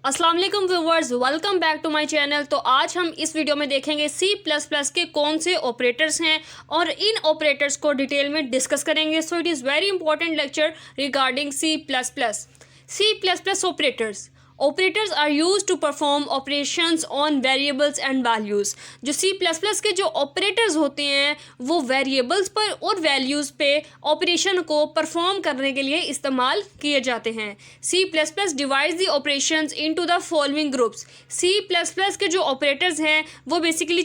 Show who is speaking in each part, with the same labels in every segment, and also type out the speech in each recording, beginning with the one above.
Speaker 1: अस्सलाम वालेकुम viewers, welcome back to my channel. तो आज हम इस वीडियो में देखेंगे C++ के कौन से ऑपरेटर्स हैं और इन ऑपरेटर्स को डिटेल में डिस्कस करेंगे। So it is very important lecture regarding C++। Operators are use to perform operations on variables and values. जो C++ के जो ऑपरेटर्स होते हैं वो वेरिएबल्स पर और वैल्यूज़ पे ऑपरेशन को परफॉर्म करने के लिए इस्तेमाल किए जाते हैं। C++ divides the operations into the following groups. C++ के जो ऑपरेटर्स हैं वो बेसिकली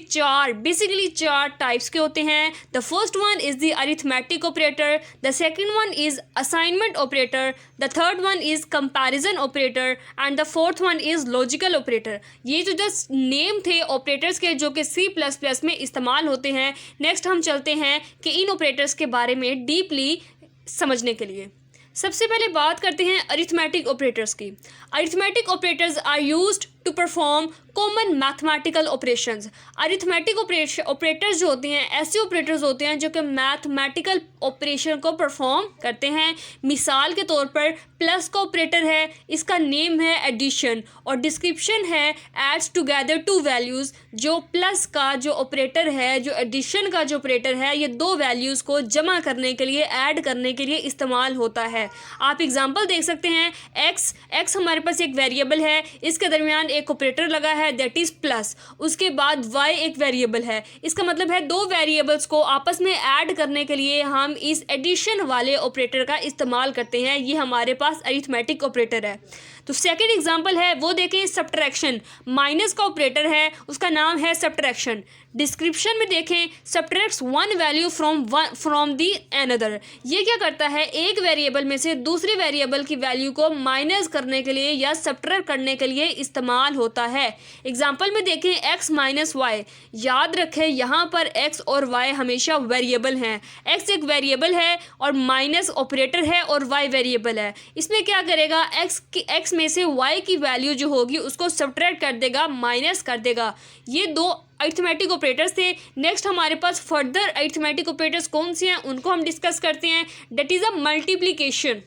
Speaker 1: चार टाइप्स के होते हैं। The first one is the arithmetic operator, the second one is assignment operator, the third one is comparison operator and the fourth one is logical operator. ये जो जस्ट नेम थे operators के जो कि C++ में इस्तेमाल होते हैं। नेक्स्ट हम चलते हैं कि इन ऑपरेटर्स के बारे में डीपली समझने के लिए सबसे पहले बात करते हैं अरिथमेटिक ऑपरेटर्स की। Arithmetic operators are used to perform common mathematical operations. Arithmetic operators जो होते हैं ऐसे ऑपरेटर्स होते हैं जो कि मैथमेटिकल ऑपरेशन को परफॉर्म करते हैं। मिसाल के तौर पर प्लस का ऑपरेटर है, इसका नेम है एडिशन और डिस्क्रिप्शन है एड्स टुगेदर टू वैल्यूज़। जो प्लस का जो ऑपरेटर है, जो एडिशन का जो ऑपरेटर है, ये दो वैल्यूज़ को जमा करने के लिए, ऐड करने के लिए इस्तेमाल होता है। आप एग्जांपल देख सकते हैं, एक्स हमारे पास एक वेरिएबल है, इसके दरमियान एक ऑपरेटर लगा है दैट इज़ प्लस। उसके बाद वाई एक वेरिएबल है, इसका मतलब है दो वेरिएबल्स को आपस में ऐड करने के लिए हम इस एडिशन वाले ऑपरेटर का इस्तेमाल करते हैं। ये हमारे पास अरिथमेटिक ऑपरेटर है। तो सेकंड एग्जांपल है वो देखें, सब्ट्रैक्शन। माइनस का ऑपरेटर है, उसका नाम है सब्ट्रैक्शन। डिस्क्रिप्शन में देखें, subtracts one value from the another. ये क्या करता है, एक वेरिएबल में से दूसरे वेरिएबल की वैल्यू को माइनस करने के लिए या सब्ट्रैक्ट करने के लिए इस्तेमाल होता है। एग्जांपल में देखें, x माइनस वाई। याद रखें यहाँ पर x और y हमेशा वेरिएबल हैं। x एक वेरिएबल है और माइनस ऑपरेटर है और y वेरिएबल है। इसमें क्या करेगा, x में से y की वैल्यू जो होगी उसको सब्ट्रैक्ट कर देगा, माइनस कर देगा। ये दो अरिथमेटिक ऑपरेटर्स थे। नेक्स्ट हमारे पास फर्दर अरिथमेटिक ऑपरेटर्स कौन से हैं उनको हम डिस्कस करते हैं। That is a multiplication.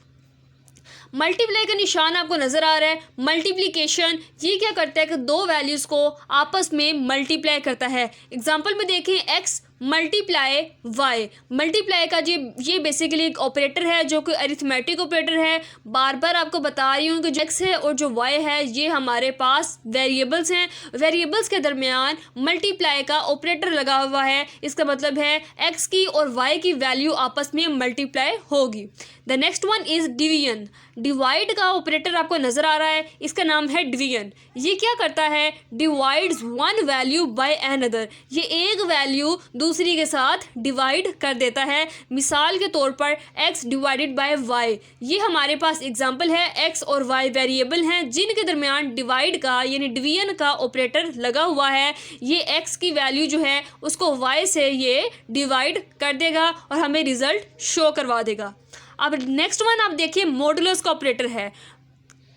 Speaker 1: Multiply का निशान आपको नज़र आ रहा है। मल्टीप्लिकेशन ये क्या करता है कि दो वैल्यूज़ को आपस में मल्टीप्लाई करता है। एग्जांपल में देखें, x मल्टीप्लाई वाई। मल्टीप्लाई का ये बेसिकली एक ऑपरेटर है जो कि अरिथमेटिक ऑपरेटर है। बार बार आपको बता रही हूँ कि जो x है और जो y है ये हमारे पास वेरिएबल्स हैं। वेरिएबल्स के दरमियान मल्टीप्लाई का ऑपरेटर लगा हुआ है, इसका मतलब है x की और y की वैल्यू आपस में मल्टीप्लाई होगी। The next one is division. Divide का ऑपरेटर आपको नज़र आ रहा है, इसका नाम है डिवीजन। ये क्या करता है, divides one value by another. ये एक वैल्यू दूसरी के साथ डिवाइड कर देता है। मिसाल के तौर पर x डिवाइडेड बाय y। ये हमारे पास एग्जांपल है, x और y वेरिएबल हैं जिनके दरमियान डिवाइड का यानी डिवीजन का ऑपरेटर लगा हुआ है। ये x की वैल्यू जो है उसको y से ये डिवाइड कर देगा और हमें रिजल्ट शो करवा देगा। अब नेक्स्ट वन आप देखिए, मॉडुलस का ऑपरेटर है।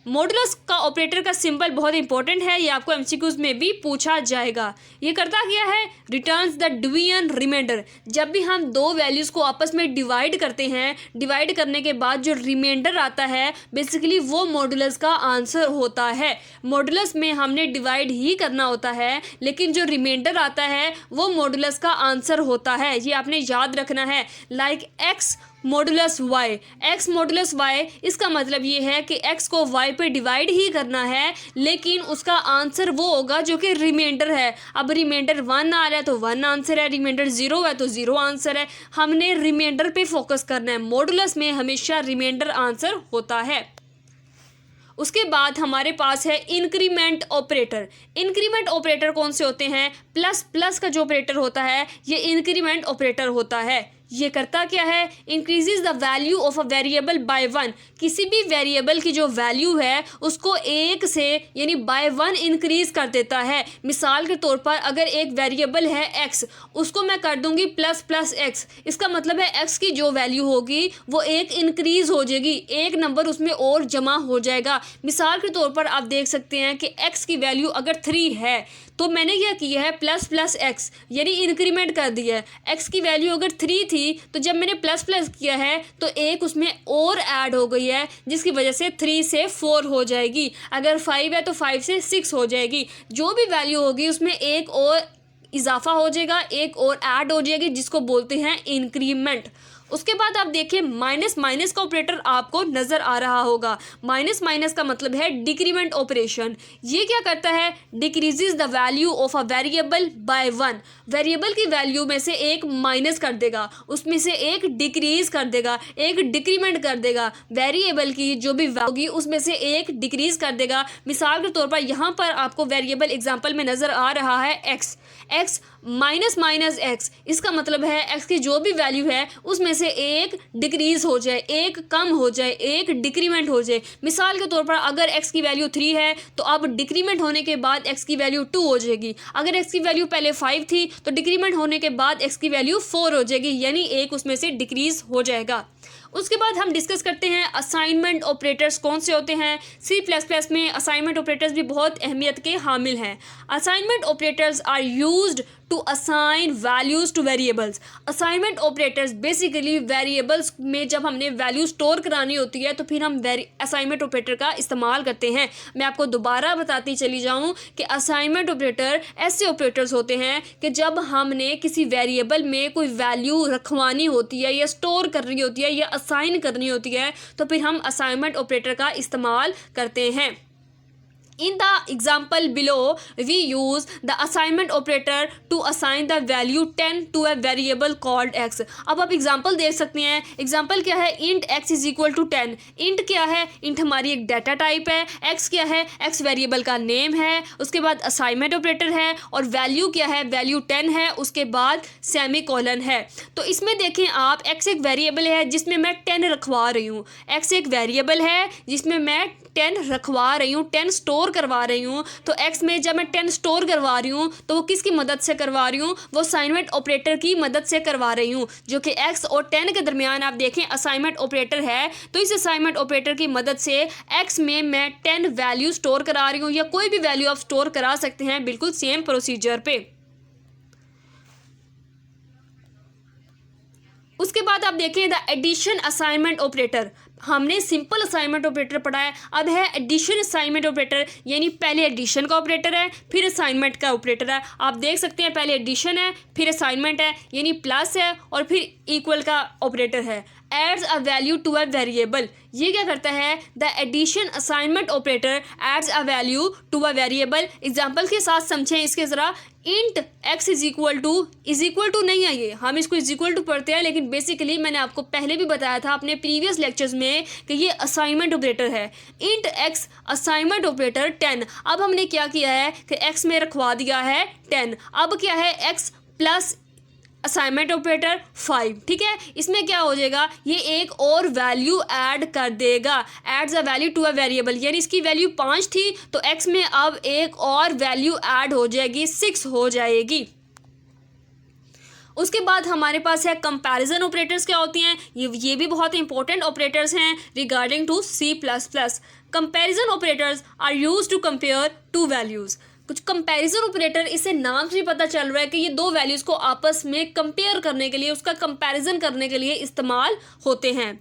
Speaker 1: मॉडुलस का ऑपरेटर का सिंबल बहुत इंपॉर्टेंट है, ये आपको एमसीक्यूज में भी पूछा जाएगा। ये करता क्या है, रिटर्न्स द डिवीजन रिमाइंडर। जब भी हम दो वैल्यूज़ को आपस में डिवाइड करते हैं, डिवाइड करने के बाद जो रिमाइंडर आता है बेसिकली वो मॉडुलस का आंसर होता है। मॉडुलस में हमने डिवाइड ही करना होता है लेकिन जो रिमाइंडर आता है वो मॉडुलस का आंसर होता है। ये आपने याद रखना है। Like x modulus Y, X modulus Y, इसका मतलब ये है कि x को y पे डिवाइड ही करना है लेकिन उसका आंसर वो होगा जो कि रिमाइंडर है। अब रिमाइंडर 1 आ रहा है तो 1 आंसर है, रिमाइंडर 0 है तो 0 आंसर है। हमने रिमाइंडर पे फोकस करना है। मॉडुलस में हमेशा रिमाइंडर आंसर होता है। उसके बाद हमारे पास है इंक्रीमेंट ऑपरेटर। इंक्रीमेंट ऑपरेटर कौन से होते हैं, प्लस का जो ऑपरेटर होता है ये इंक्रीमेंट ऑपरेटर होता है। ये करता क्या है, increases the value of a variable bye 1। किसी भी वेरिएबल की जो वैल्यू है उसको 1 से यानी बाय 1 इंक्रीज कर देता है। मिसाल के तौर पर अगर एक वेरिएबल है x, उसको मैं कर दूंगी प्लस x। इसका मतलब है x की जो वैल्यू होगी वो 1 इंक्रीज हो जाएगी, एक नंबर उसमें और जमा हो जाएगा। मिसाल के तौर पर आप देख सकते हैं कि x की वैल्यू अगर 3 है तो मैंने क्या किया है, प्लस x यानी इंक्रीमेंट कर दिया है। x की वैल्यू अगर 3 थी थी, तो जब मैंने प्लस प्लस किया है तो एक उसमें और ऐड हो गई है, जिसकी वजह से 3 से 4 हो जाएगी। अगर 5 है तो 5 से 6 हो जाएगी। जो भी वैल्यू होगी उसमें एक और इजाफा हो जाएगा, एक और ऐड हो जाएगी, जिसको बोलते हैं इंक्रीमेंट। उसके बाद आप देखिए माइनस माइनस का ऑपरेटर आपको नज़र आ रहा होगा। माइनस माइनस का मतलब है डिक्रीमेंट ऑपरेशन। ये क्या करता है, decreases the value of a variable bye 1। Variable की वैल्यू में से एक माइनस कर देगा, उसमें से एक डिक्रीज कर देगा, एक डिक्रीमेंट कर देगा। वेरिएबल की जो भी वैल्यू होगी उसमें से एक डिक्रीज कर देगा। मिसाल के तौर पर यहाँ पर आपको वेरिएबल एग्जाम्पल में नज़र आ रहा है x. X minus minus x, इसका मतलब है एक्स की जो भी वैल्यू है उसमें से एक डिक्रीज हो जाए, एक कम हो जाए, एक डिक्रीमेंट हो जाए। मिसाल के तौर पर अगर एक्स की वैल्यू 3 है तो अब डिक्रीमेंट होने के बाद एक्स की वैल्यू 2 हो जाएगी। अगर एक्स की वैल्यू पहले 5 थी तो डिक्रीमेंट होने के बाद एक्स की वैल्यू 4 हो जाएगी, यानी एक उसमें से डिक्रीज हो जाएगा। उसके बाद हम डिस्कस करते हैं असाइनमेंट ऑपरेटर्स कौन से होते हैं। C++ में असाइनमेंट ऑपरेटर्स भी बहुत अहमियत के हामिल हैं। Assignment operators are used to assign values to variables. Assignment operators basically variables में जब हमने वैल्यू स्टोर करानी होती है तो फिर हम असाइनमेंट ऑपरेटर का इस्तेमाल करते हैं। मैं आपको दोबारा बताती चली जाऊँ कि असाइनमेंट ऑपरेटर ऐसे ऑपरेटर्स होते हैं कि जब हमने किसी वेरिएबल में कोई वैल्यू रखवानी होती है या स्टोर करनी होती है या असाइन करनी होती है तो फिर हम असाइनमेंट ऑपरेटर का इस्तेमाल करते हैं। In the example below, we use the assignment operator to assign the value 10 to a variable called x। अब आप एग्जाम्पल देख सकते हैं। एग्जाम्पल क्या है, int x is equal to 10। int क्या है, int हमारी एक डाटा टाइप है। x क्या है, x वेरिएबल का नेम है। उसके बाद असाइनमेंट ऑपरेटर है और वैल्यू क्या है, वैल्यू 10 है। उसके बाद सेमी कॉलन है। तो इसमें देखें आप, x एक वेरिएबल है जिसमें मैं 10 रखवा रही हूँ। x एक वेरिएबल है जिसमें मैं 10 रखवा रही हूँ, 10 स्टोर करवा रही हूँ। तो x में जब मैं 10 स्टोर करवा रही हूँ तो वो किसकी मदद से करवा रही हूँ, वो असाइनमेंट ऑपरेटर की मदद से करवा रही हूँ, जो कि x और 10 के दरमियान आप देखें असाइनमेंट ऑपरेटर है। तो इस असाइनमेंट ऑपरेटर की मदद से x में मैं 10 वैल्यू स्टोर करा रही हूँ, या कोई भी वैल्यू आप स्टोर करा सकते हैं बिल्कुल सेम प्रोसीजर पे। उसके बाद आप देखें द एडिशन असाइनमेंट ऑपरेटर। हमने सिंपल असाइनमेंट ऑपरेटर पढ़ा है, अब है एडिशन असाइनमेंट ऑपरेटर, यानी पहले एडिशन का ऑपरेटर है फिर असाइनमेंट का ऑपरेटर है। आप देख सकते हैं पहले एडिशन है फिर असाइनमेंट है, यानी प्लस है और फिर इक्वल का ऑपरेटर है। Adds a value to a variable, ये क्या करता है, the addition assignment operator adds a value to a variable. Example के साथ समझें इसके ज़रा। Int x is equal to नहीं है, ये हम इसको इज इक्वल टू पढ़ते हैं, लेकिन बेसिकली मैंने आपको पहले भी बताया था अपने प्रीवियस लेक्चर्स में कि ये असाइनमेंट ऑपरेटर है। Int x assignment operator 10। अब हमने क्या किया है कि x में रखवा दिया है 10। अब क्या है, x प्लस असाइनमेंट ऑपरेटर 5, ठीक है। इसमें क्या हो जाएगा, ये एक और वैल्यू ऐड कर देगा। Adds a value to a variable, यानी इसकी वैल्यू 5 थी तो x में अब एक और वैल्यू ऐड हो जाएगी, 6 हो जाएगी। उसके बाद हमारे पास है कंपैरिजन ऑपरेटर्स। क्या होती हैं ये भी बहुत इंपॉर्टेंट ऑपरेटर्स हैं regarding to C++। Comparison operators are used to compare two values. कुछ कंपैरिजन ऑपरेटर, इससे नाम से पता चल रहा है कि ये दो वैल्यूज़ को आपस में कंपेयर करने के लिए, उसका कंपैरिजन करने के लिए इस्तेमाल होते हैं।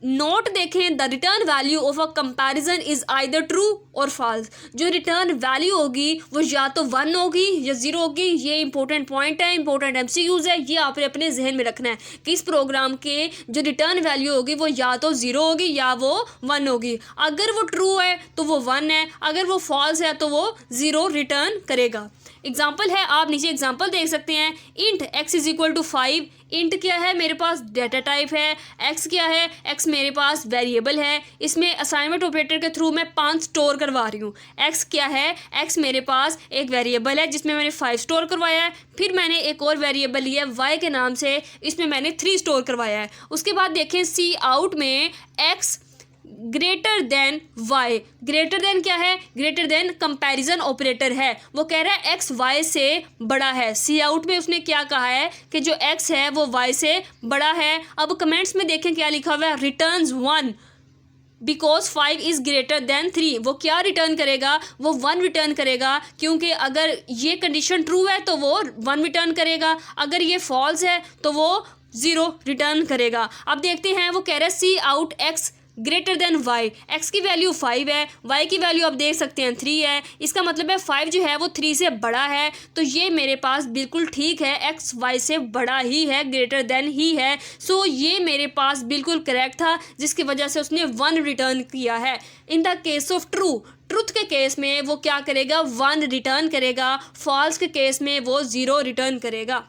Speaker 1: नोट देखें, the return value of a comparison is either true और फॉल्स। जो रिटर्न वैल्यू होगी वो या तो 1 होगी या 0 होगी। ये इंपॉर्टेंट पॉइंट है, इंपॉर्टेंट MCQs है, ये आपने अपने जहन में रखना है कि इस प्रोग्राम के जो रिटर्न वैल्यू होगी वो या तो 0 होगी या वो 1 होगी। अगर वो ट्रू है तो वो 1 है, अगर वो फॉल्स है तो वो 0 रिटर्न करेगा। एग्जाम्पल है, आप नीचे एग्जाम्पल देख सकते हैं। Int x is equal to 5। Int क्या है, मेरे पास डाटा टाइप है। x क्या है, x मेरे पास वेरिएबल है। इसमें असाइनमेंट ऑपरेटर के थ्रू मैं 5 स्टोर करवा रही हूँ। x क्या है, x मेरे पास एक वेरिएबल है जिसमें मैंने 5 स्टोर करवाया है। फिर मैंने एक और वेरिएबल लिया y के नाम से, इसमें मैंने 3 स्टोर करवाया है। उसके बाद देखें सी आउट में x greater than y। Greater than क्या है, ग्रेटर देन कंपैरिजन ऑपरेटर है। वो कह रहा है x y से बड़ा है। सी आउट में उसने क्या कहा है कि जो x है वो y से बड़ा है। अब कमेंट्स में देखें क्या लिखा हुआ है, returns 1 because 5 is greater than 3। वो क्या रिटर्न करेगा, वो 1 रिटर्न करेगा, क्योंकि अगर ये कंडीशन ट्रू है तो वो 1 रिटर्न करेगा, अगर ये फॉल्स है तो वो ज़ीरो रिटर्न करेगा। अब देखते हैं वो कह रहा है cout x greater than y. X की वैल्यू 5 है, वाई की वैल्यू आप देख सकते हैं 3 है। इसका मतलब है 5 जो है वो 3 से बड़ा है, तो ये मेरे पास बिल्कुल ठीक है, एक्स वाई से बड़ा ही है, ग्रेटर देन ही है। सो ये मेरे पास बिल्कुल करेक्ट था, जिसकी वजह से उसने 1 रिटर्न किया है। In the case of truth के केस में वो क्या करेगा, 1 रिटर्न करेगा। फॉल्स के केस में वो 0 रिटर्न करेगा।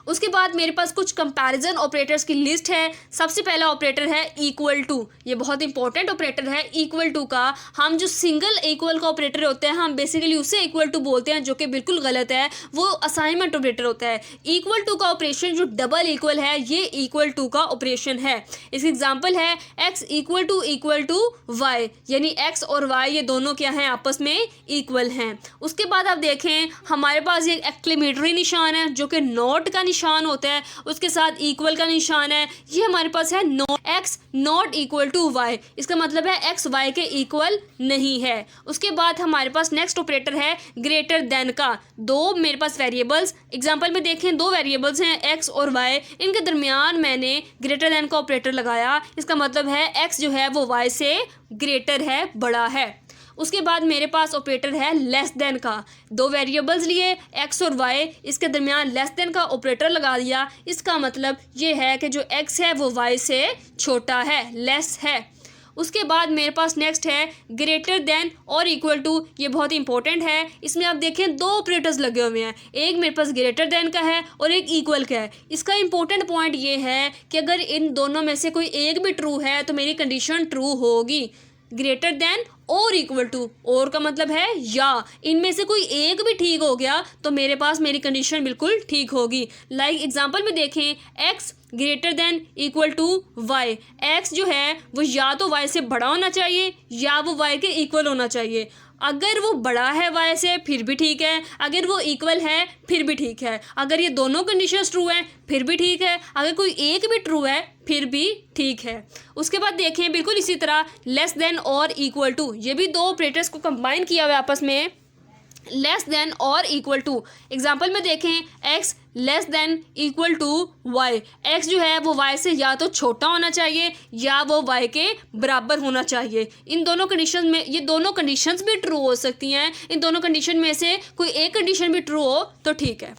Speaker 1: उसके बाद मेरे पास कुछ कंपैरिजन ऑपरेटर्स की लिस्ट है। सबसे पहला ऑपरेटर है इक्वल टू। ये बहुत इंपॉर्टेंट ऑपरेटर है इक्वल टू का। हम जो सिंगल इक्वल का ऑपरेटर होता है हम बेसिकली उसे इक्वल टू बोलते हैं, जो कि बिल्कुल गलत है, वो असाइनमेंट ऑपरेटर होता है। इक्वल टू का ऑपरेशन जो डबल इक्वल है ये इक्वल टू का ऑपरेशन है। इसकी एग्जाम्पल है एक्स इक्वल टू वाई, यानी एक्स और वाई ये दोनों क्या हैं, आपस में इक्वल हैं। उसके बाद आप देखें हमारे पास एक एक्सक्लेमेटरी निशान है जो कि नॉट का निशान होता है, उसके साथ इक्वल का निशान है। ये हमारे पास है X not equal to Y, इसका मतलब है एक्स वाई के इक्वल नहीं है। उसके बाद हमारे पास नेक्स्ट ऑपरेटर है ग्रेटर देन का। दो मेरे पास वेरिएबल्स एग्जांपल में देखें, दो वेरिएबल्स हैं एक्स और वाई, इनके दरमियान मैंने ग्रेटर देन का ऑपरेटर लगाया। इसका मतलब है एक्स जो है वो वाई से ग्रेटर है, बड़ा है। उसके बाद मेरे पास ऑपरेटर है लेस देन का। दो वेरिएबल्स लिए एक्स और वाई, इसके दरमियान लेस देन का ऑपरेटर लगा दिया। इसका मतलब ये है कि जो एक्स है वो वाई से छोटा है, लेस है। उसके बाद मेरे पास नेक्स्ट है ग्रेटर देन और इक्वल टू। ये बहुत इंपॉर्टेंट है। इसमें आप देखें दो ऑपरेटर्स लगे हुए हैं, एक मेरे पास ग्रेटर देन का है और एक इक्वल का है। इसका इंपॉर्टेंट पॉइंट ये है कि अगर इन दोनों में से कोई एक भी ट्रू है तो मेरी कंडीशन ट्रू होगी। ग्रेटर देन और इक्वल टू, और का मतलब है या, इनमें से कोई एक भी ठीक हो गया तो मेरे पास मेरी कंडीशन बिल्कुल ठीक होगी। लाइक एग्जांपल में देखें X greater than equal to Y. X जो है वो या तो वाई से बड़ा होना चाहिए या वो वाई के इक्वल होना चाहिए। अगर वो बड़ा है वाई से फिर भी ठीक है, अगर वो इक्वल है फिर भी ठीक है। अगर ये दोनों कंडीशंस ट्रू हैं फिर भी ठीक है, अगर कोई एक भी ट्रू है फिर भी ठीक है। उसके बाद देखें बिल्कुल इसी तरह लेस देन और इक्वल टू, ये भी दो ऑपरेटर्स को कंबाइन किया हुआ आपस में, लेस देन और इक्वल टू। एग्जाम्पल में देखें X less than equal to Y. X जो है वो वाई से या तो छोटा होना चाहिए या वो वाई के बराबर होना चाहिए। इन दोनों कंडीशन में, ये दोनों कंडीशंस भी ट्रू हो सकती हैं, इन दोनों कंडीशन में से कोई एक कंडीशन भी ट्रू हो तो ठीक है।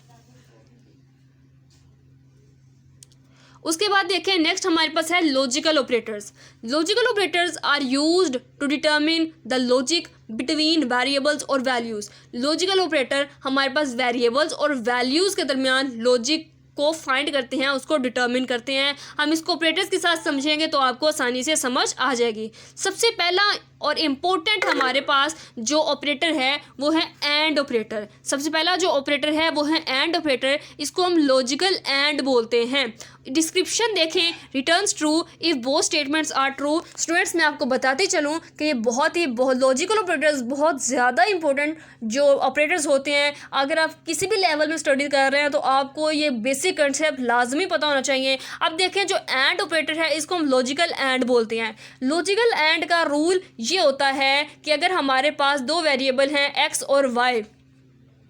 Speaker 1: उसके बाद देखें नेक्स्ट हमारे पास है logical operators. Logical operators are used to determine the logic between variables और वैल्यूज़। लॉजिकल ऑपरेटर हमारे पास वेरिएबल्स और वैल्यूज़ के दरमियान लॉजिक को फाइंड करते हैं, उसको डिटरमिन करते हैं। हम इसको ऑपरेटर्स के साथ समझेंगे तो आपको आसानी से समझ आ जाएगी। सबसे पहला और इम्पोर्टेंट हमारे पास जो ऑपरेटर है वो है एंड ऑपरेटर। सबसे पहला जो ऑपरेटर है वो है एंड ऑपरेटर, इसको हम लॉजिकल एंड बोलते हैं। डिस्क्रिप्शन देखें, returns true if both statements are true. Students मैं आपको बताते चलूँ कि ये बहुत लॉजिकल ऑपरेटर्स बहुत ज़्यादा इंपॉर्टेंट जो ऑपरेटर्स होते हैं। अगर आप किसी भी लेवल में स्टडी कर रहे हैं तो आपको ये बेसिक कंसेप्ट लाजमी पता होना चाहिए। अब देखें जो एंड ऑपरेटर है इसको हम लॉजिकल एंड बोलते हैं। लॉजिकल एंड का रूल ये होता है कि अगर हमारे पास दो वेरिएबल हैं एक्स और वाई,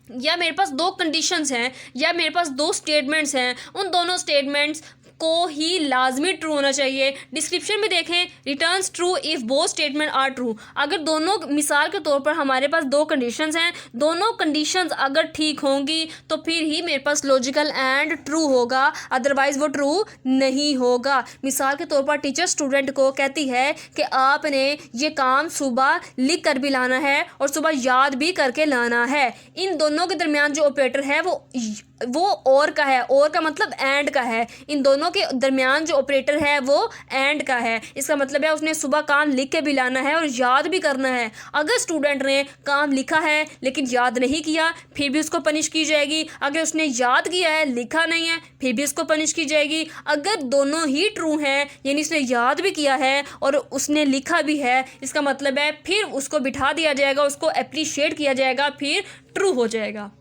Speaker 1: या मेरे पास दो कंडीशंस हैं या मेरे पास दो स्टेटमेंट्स हैं, उन दोनों स्टेटमेंट्स को ही लाजमी ट्रू होना चाहिए। डिस्क्रिप्शन में देखें returns true if both statement are true. अगर दोनों, मिसाल के तौर पर हमारे पास दो कंडीशंस हैं, दोनों कंडीशंस अगर ठीक होंगी तो फिर ही मेरे पास लॉजिकल एंड ट्रू होगा, अदरवाइज़ वो ट्रू नहीं होगा। मिसाल के तौर पर टीचर स्टूडेंट को कहती है कि आपने ये काम सुबह लिख कर भी लाना है और सुबह याद भी करके लाना है। इन दोनों के दरमियान जो ऑपरेटर है वो और का है, और का मतलब एंड का है। इन दोनों के दरमियान जो ऑपरेटर है वो एंड का है। इसका मतलब है उसने सुबह काम लिख के भी लाना है और याद भी करना है। अगर स्टूडेंट ने काम लिखा है लेकिन याद नहीं किया फिर भी उसको पनिश की जाएगी। अगर उसने याद किया है लिखा नहीं है फिर भी उसको पनिश की जाएगी। अगर दोनों ही ट्रू हैं यानी उसने याद भी किया है और उसने लिखा भी है, इसका मतलब है फिर उसको बिठा दिया जाएगा, उसको अप्रिशिएट किया जाएगा, फिर ट्रू हो जाएगा।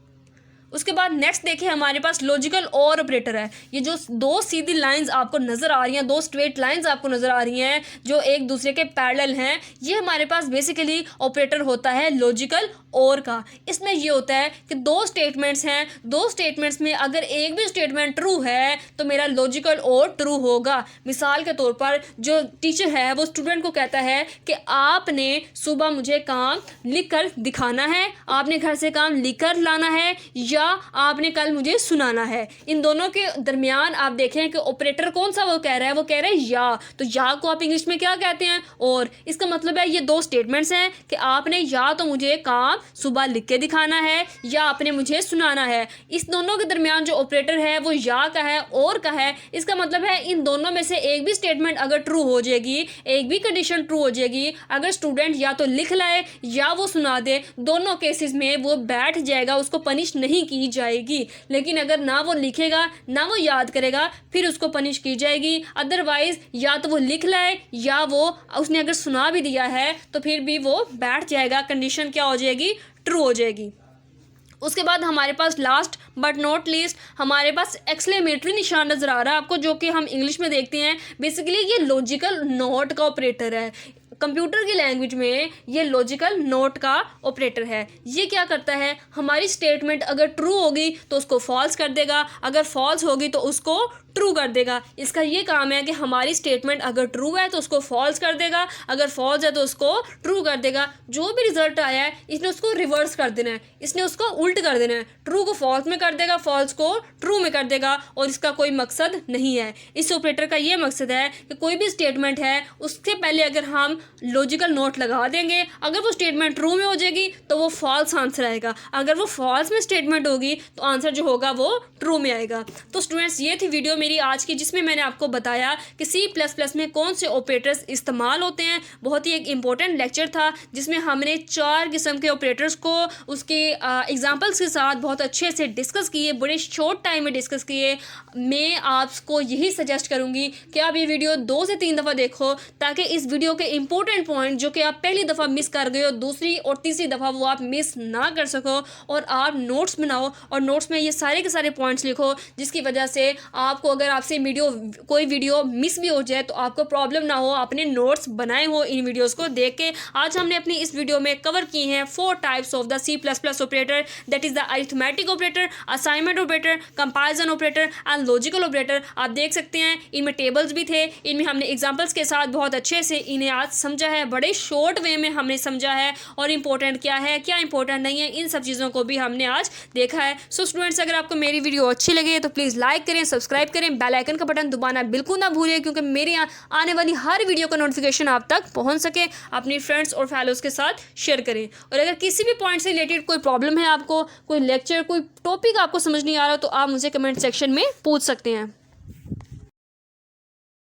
Speaker 1: उसके बाद नेक्स्ट देखिए हमारे पास लॉजिकल और ऑपरेटर है। ये जो दो सीधी लाइंस आपको नज़र आ रही हैं, दो स्ट्रेट लाइंस आपको नज़र आ रही हैं जो एक दूसरे के पैरेलल हैं, ये हमारे पास बेसिकली ऑपरेटर होता है लॉजिकल और का। इसमें ये होता है कि दो स्टेटमेंट्स हैं, दो स्टेटमेंट्स में अगर एक भी स्टेटमेंट ट्रू है तो मेरा लॉजिकल और ट्रू होगा। मिसाल के तौर पर जो टीचर है वो स्टूडेंट को कहता है कि आपने सुबह मुझे काम लिख कर दिखाना है, आपने घर से काम लिख कर लाना है, या आपने कल मुझे सुनाना है। इन दोनों के दरमियान आप देखें कि ऑपरेटर कौन सा वो कह रहा है, वो कह रहा है या। तो या को आप इंग्लिश में क्या कहते हैं, और। इसका मतलब है ये दो स्टेटमेंट्स हैं कि आपने या तो मुझे काम सुबह लिख के दिखाना है या आपने मुझे सुनाना है। इस दोनों के दरमियान जो ऑपरेटर है वो या का है और का है। इसका मतलब है इन दोनों में से एक भी स्टेटमेंट अगर ट्रू हो जाएगी, एक भी कंडीशन ट्रू हो जाएगी, अगर स्टूडेंट या तो लिख लाए या वो सुना दे, दोनों केसेस में वो बैठ जाएगा, उसको पनिश नहीं की जाएगी। लेकिन अगर ना वो लिखेगा ना वो याद करेगा फिर उसको पनिश की जाएगी। अदरवाइज या तो वो लिख लाए या वो उसने अगर सुना भी दिया है तो फिर भी वो बैठ जाएगा, कंडीशन क्या हो जाएगी, ट्रू हो जाएगी। उसके बाद हमारे पास लास्ट बट नॉट लीस्ट हमारे पास एक्सक्लेमेटरी निशान नज़र आ रहा है आपको, जो कि हम इंग्लिश में देखते हैं। बेसिकली ये लॉजिकल नॉट का ऑपरेटर है। कंप्यूटर की लैंग्वेज में ये लॉजिकल नोट का ऑपरेटर है। ये क्या करता है, हमारी स्टेटमेंट अगर ट्रू होगी तो उसको फॉल्स कर देगा, अगर फॉल्स होगी तो उसको ट्रू कर देगा। इसका ये काम है कि हमारी स्टेटमेंट अगर ट्रू है तो उसको फॉल्स कर देगा, अगर फॉल्स है तो उसको ट्रू कर देगा। जो भी रिजल्ट आया है इसने उसको रिवर्स कर देना है, इसने उसको उल्ट कर देना है। ट्रू को फॉल्स में कर देगा, फॉल्स को ट्रू में कर देगा, और इसका कोई मकसद नहीं है। इस ऑपरेटर का ये मकसद है कि कोई भी स्टेटमेंट है उससे पहले अगर हम लॉजिकल नोट लगा देंगे, अगर वो स्टेटमेंट ट्रू में हो जाएगी तो वो फॉल्स आंसर आएगा, अगर वो फॉल्स में स्टेटमेंट होगी तो आंसर जो होगा वो ट्रू में आएगा। तो स्टूडेंट्स ये थी वीडियो मेरी आज की, जिसमें मैंने आपको बताया कि C++ में कौन से ऑपरेटर्स इस्तेमाल होते हैं। बहुत ही एक इम्पोर्टेंट लेक्चर था जिसमें हमने 4 किस्म के ऑपरेटर्स को उसके एग्जांपल्स के साथ बहुत अच्छे से डिस्कस किए, बड़े शॉर्ट टाइम में डिस्कस किए। मैं आपको यही सजेस्ट करूँगी कि आप ये वीडियो 2 से 3 दफ़ा देखो, ताकि इस वीडियो के इंपॉर्टेंट पॉइंट जो कि आप पहली दफ़ा मिस कर गए हो, दूसरी और तीसरी दफ़ा वो आप मिस ना कर सको, और आप नोट्स बनाओ और नोट्स में ये सारे के सारे पॉइंट्स लिखो, जिसकी वजह से आपको अगर आपसे कोई वीडियो मिस भी हो जाए तो आपको प्रॉब्लम ना हो, आपने नोट्स बनाए हो इन वीडियोस को देख के। आज हमने अपनी इस वीडियो में कवर की हैं 4 types of the C++ operator, that is the arithmetic operator, assignment operator, comparison operator and logical operator. आप देख सकते हैं इनमें टेबल्स भी थे, इनमें हमने एग्जाम्पल्स के साथ बहुत अच्छे से इन्हें आज समझा है, बड़े शॉर्ट वे में हमने समझा है, और इंपॉर्टेंट क्या है क्या इंपॉर्टेंट नहीं है इन सब चीज़ों को भी हमने आज देखा है। सो स्टूडेंट्स, अगर आपको मेरी वीडियो अच्छी लगे तो प्लीज़ लाइक करें, सब्सक्राइब करें, बेल आइकन का बटन दबाना बिल्कुल ना भूलिए, क्योंकि मेरे यहाँ आने वाली हर वीडियो का नोटिफिकेशन आप तक पहुँच सके। अपनी फ्रेंड्स और फैलोज़ के साथ शेयर करें, और अगर किसी भी पॉइंट से रिलेटेड कोई प्रॉब्लम है, आपको कोई लेक्चर कोई टॉपिक आपको समझ नहीं आ रहा तो आप मुझे कमेंट सेक्शन में पूछ सकते हैं।